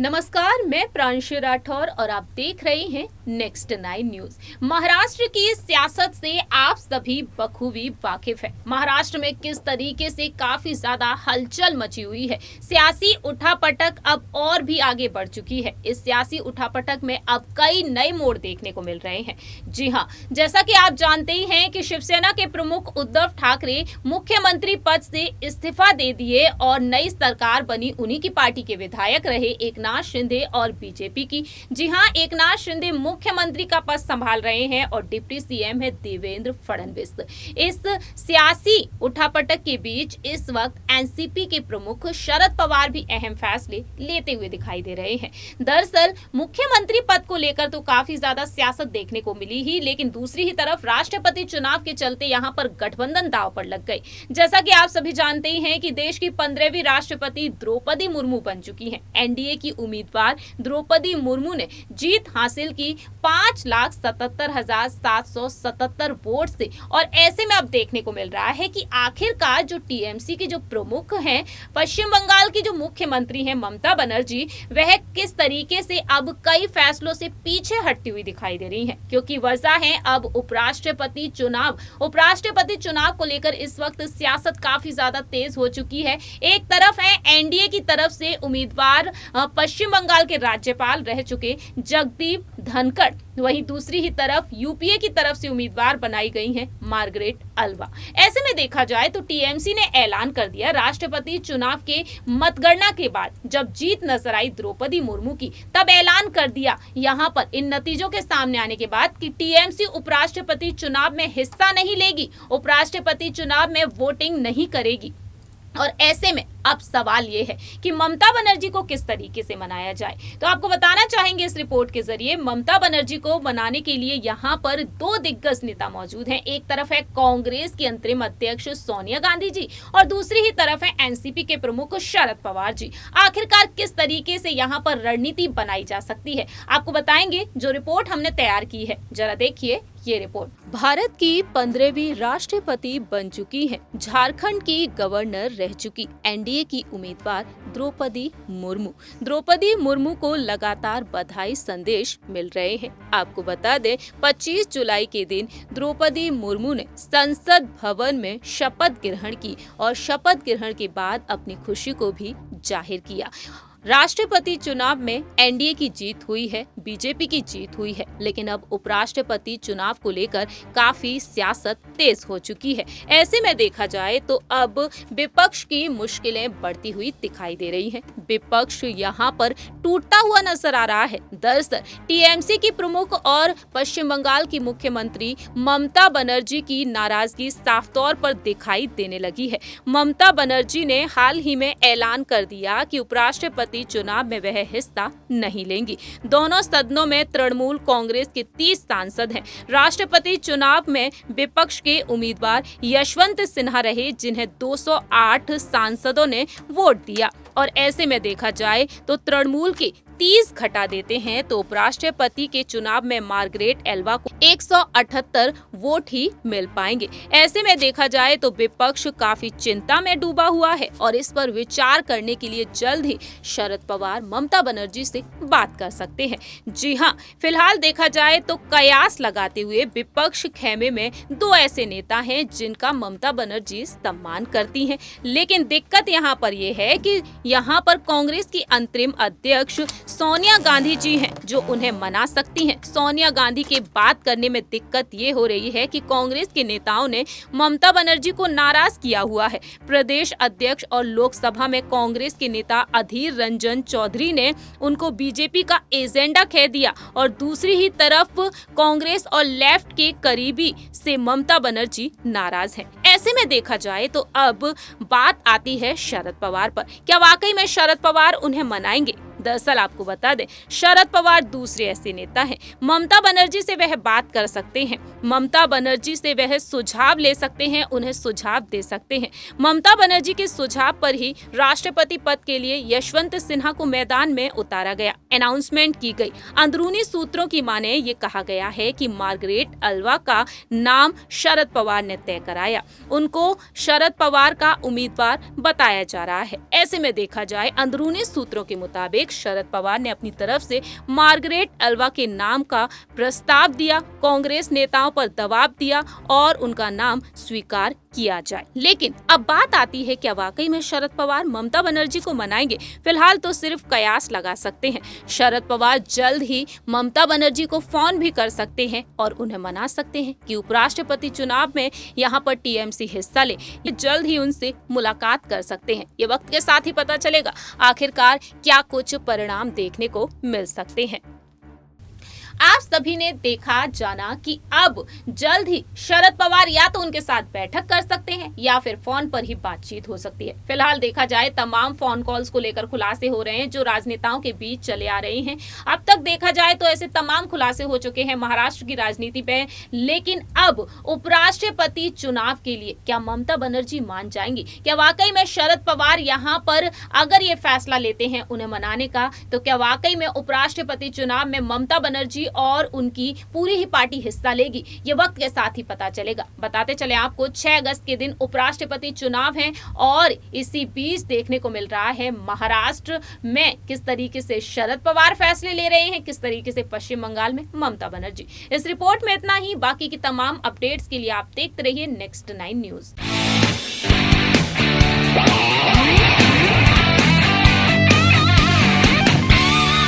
नमस्कार, मैं प्रांशु राठौर और आप देख रहे हैं नेक्स्ट 9 न्यूज। महाराष्ट्र की सियासत से आप सभी बखूबी वाकिफ है। महाराष्ट्र में किस तरीके से काफी ज्यादा हलचल मची हुई है। सियासी उठापटक अब और भी आगे बढ़ चुकी है। इस सियासी उठापटक में अब कई नए मोड़ देखने को मिल रहे हैं। जी हाँ, जैसा कि आप जानते ही हैं कि शिवसेना के प्रमुख उद्धव ठाकरे मुख्यमंत्री पद से इस्तीफा दे दिए और नई सरकार बनी। उन्हीं की पार्टी के विधायक रहे एकनाथ शिंदे और बीजेपी की। जी हां, एकनाथ शिंदे मुख्यमंत्री का पद संभाल रहे हैं और डिप्टी सीएम है देवेंद्र फडणवीस। इस सियासी उठापटक के बीच इस वक्त एनसीपी के प्रमुख शरद पवार भी अहम फैसले लेते हुए दिखाई दे रहे हैं। दरअसल मुख्यमंत्री पद को लेकर तो काफी ज्यादा सियासत देखने को मिली ही, लेकिन दूसरी ही तरफ राष्ट्रपति चुनाव के चलते यहां पर गठबंधन दांव पर लग गई। जैसा कि आप सभी जानते ही हैं कि देश की 15वीं राष्ट्रपति द्रौपदी मुर्मू बन चुकी हैं। एनडीए की उम्मीदवार द्रौपदी मुर्मू ने जीत हासिल की 5,77,777 वोट से। और ऐसे में अब देखने को मिल रहा है कि आखिरकार जो टीएमसी के जो प्रमुख हैं, पश्चिम बंगाल की जो मुख्यमंत्री हैं ममता बनर्जी, वह किस तरीके से अब कई फैसलों से पीछे हटती हुई दिखाई दे रही हैं। क्योंकि वजह है अब उपराष्ट्रपति चुनाव को लेकर इस वक्त सियासत काफी ज्यादा तेज हो चुकी है। एक तरफ है एनडीए की तरफ से उम्मीदवार पश्चिम बंगाल के राज्यपाल रह चुके जगदीप धनखड़, वहीं दूसरी ही तरफ यूपीए की तरफ से उम्मीदवार बनाई गई हैं मार्गरेट अल्वा। ऐसे में देखा जाए तो टीएमसी ने ऐलान कर दिया राष्ट्रपति चुनाव के मतगणना के बाद जब जीत नजर आई द्रौपदी मुर्मू की, तब ऐलान कर दिया यहां पर इन नतीजों के सामने आने के बाद कि टीएमसी उपराष्ट्रपति चुनाव में हिस्सा नहीं लेगी, उपराष्ट्रपति चुनाव में वोटिंग नहीं करेगी। और ऐसे में अब सवाल ये है कि ममता बनर्जी को किस तरीके से मनाया जाए। तो आपको बताना चाहेंगे इस रिपोर्ट के जरिए, ममता बनर्जी को मनाने के लिए यहाँ पर दो दिग्गज नेता मौजूद हैं। एक तरफ है कांग्रेस की अंतरिम अध्यक्ष सोनिया गांधी जी और दूसरी ही तरफ है एनसीपी के प्रमुख शरद पवार जी। आखिरकार किस तरीके से यहाँ पर रणनीति बनाई जा सकती है, आपको बताएंगे जो रिपोर्ट हमने तैयार की है। जरा देखिए ये रिपोर्ट। भारत की 15वीं राष्ट्रपति बन चुकी हैं, झारखंड की गवर्नर रह चुकी एनडीए की उम्मीदवार द्रौपदी मुर्मू को लगातार बधाई संदेश मिल रहे हैं। आपको बता दें 25 जुलाई के दिन द्रौपदी मुर्मू ने संसद भवन में शपथ ग्रहण की और शपथ ग्रहण के बाद अपनी खुशी को भी जाहिर किया। राष्ट्रपति चुनाव में एनडीए की जीत हुई है, बीजेपी की जीत हुई है, लेकिन अब उपराष्ट्रपति चुनाव को लेकर काफी सियासत तेज हो चुकी है। ऐसे में देखा जाए तो अब विपक्ष की मुश्किलें बढ़ती हुई दिखाई दे रही हैं। विपक्ष यहाँ पर टूटता हुआ नजर आ रहा है। दरअसल टीएमसी की प्रमुख और पश्चिम बंगाल की मुख्यमंत्री ममता बनर्जी की नाराजगी साफ तौर पर दिखाई देने लगी है। ममता बनर्जी ने हाल ही में ऐलान कर दिया कि उपराष्ट्रपति चुनाव में वह हिस्सा नहीं लेंगी। दोनों सदनों में तृणमूल कांग्रेस के 30 सांसद हैं। राष्ट्रपति चुनाव में विपक्ष के उम्मीदवार यशवंत सिन्हा रहे, जिन्हें 208 सांसदों ने वोट दिया। और ऐसे में देखा जाए तो तृणमूल के 30 घटा देते हैं तो उपराष्ट्रपति के चुनाव में मार्गरेट अल्वा को 178 वोट ही मिल पाएंगे। ऐसे में देखा जाए तो विपक्ष काफी चिंता में डूबा हुआ है और इस पर विचार करने के लिए जल्द ही शरद पवार ममता बनर्जी से बात कर सकते हैं। जी हाँ, फिलहाल देखा जाए तो कयास लगाते हुए विपक्ष खेमे में दो ऐसे नेता हैं जिनका ममता बनर्जी सम्मान करती हैं, लेकिन दिक्कत यहाँ पर यह है कि यहाँ पर कांग्रेस की अंतरिम अध्यक्ष सोनिया गांधी जी हैं जो उन्हें मना सकती हैं। सोनिया गांधी के बात करने में दिक्कत ये हो रही है कि कांग्रेस के नेताओं ने ममता बनर्जी को नाराज किया हुआ है। प्रदेश अध्यक्ष और लोकसभा में कांग्रेस के नेता अधीर रंजन चौधरी ने उनको बीजेपी का एजेंडा कह दिया और दूसरी ही तरफ कांग्रेस और लेफ्ट के करीबी से ममता बनर्जी नाराज हैं। ऐसे में देखा जाए तो अब बात आती है शरद पवार पर। क्या वाकई में शरद पवार उन्हें मनाएंगे? दरअसल आपको बता दें, शरद पवार दूसरे ऐसे नेता हैं। ममता बनर्जी से वह बात कर सकते हैं, ममता बनर्जी से वह सुझाव ले सकते हैं, उन्हें सुझाव दे सकते हैं। ममता बनर्जी के सुझाव पर ही राष्ट्रपति पद के लिए यशवंत सिन्हा को मैदान में उतारा गया, अनाउंसमेंट की गई। अंदरूनी सूत्रों की माने ये कहा गया है कि मार्गरेट अल्वा का नाम शरद पवार ने तय कराया, उनको शरद पवार का उम्मीदवार बताया जा रहा है। ऐसे में देखा जाए अंदरूनी सूत्रों के मुताबिक शरद पवार ने अपनी तरफ से मार्गरेट अल्वा के नाम का प्रस्ताव दिया, कांग्रेस नेताओं पर दबाव दिया और उनका नाम स्वीकार किया जाए। लेकिन अब बात आती है, क्या वाकई में शरद पवार ममता बनर्जी को मनाएंगे? फिलहाल तो सिर्फ कयास लगा सकते हैं। शरद पवार जल्द ही ममता बनर्जी को फोन भी कर सकते हैं और उन्हें मना सकते हैं कि उपराष्ट्रपति चुनाव में यहाँ पर टीएमसी हिस्सा ले। ये जल्द ही उनसे मुलाकात कर सकते हैं। ये वक्त के साथ ही पता चलेगा आखिरकार क्या कुछ परिणाम देखने को मिल सकते हैं। आप सभी ने देखा जाना कि अब जल्द ही शरद पवार या तो उनके साथ बैठक कर सकते हैं या फिर फोन पर ही बातचीत हो सकती है। फिलहाल देखा जाए तमाम फोन कॉल्स को लेकर खुलासे हो रहे हैं जो राजनेताओं के बीच चले आ रहे हैं। अब तक देखा जाए तो ऐसे तमाम खुलासे हो चुके हैं महाराष्ट्र की राजनीति पे, लेकिन अब उपराष्ट्रपति चुनाव के लिए क्या ममता बनर्जी मान जाएंगी? क्या वाकई में शरद पवार यहाँ पर अगर ये फैसला लेते हैं उन्हें मनाने का, तो क्या वाकई में उपराष्ट्रपति चुनाव में ममता बनर्जी और उनकी पूरी ही पार्टी हिस्सा लेगी? ये वक्त के साथ ही पता चलेगा। बताते चले आपको 6 अगस्त के दिन उपराष्ट्रपति चुनाव है और इसी बीच देखने को मिल रहा है महाराष्ट्र में किस तरीके से शरद पवार फैसले ले रहे हैं, किस तरीके से पश्चिम बंगाल में ममता बनर्जी। इस रिपोर्ट में इतना ही। बाकी की तमाम अपडेट्स के लिए आप देखते रहिए नेक्स्ट 9 न्यूज।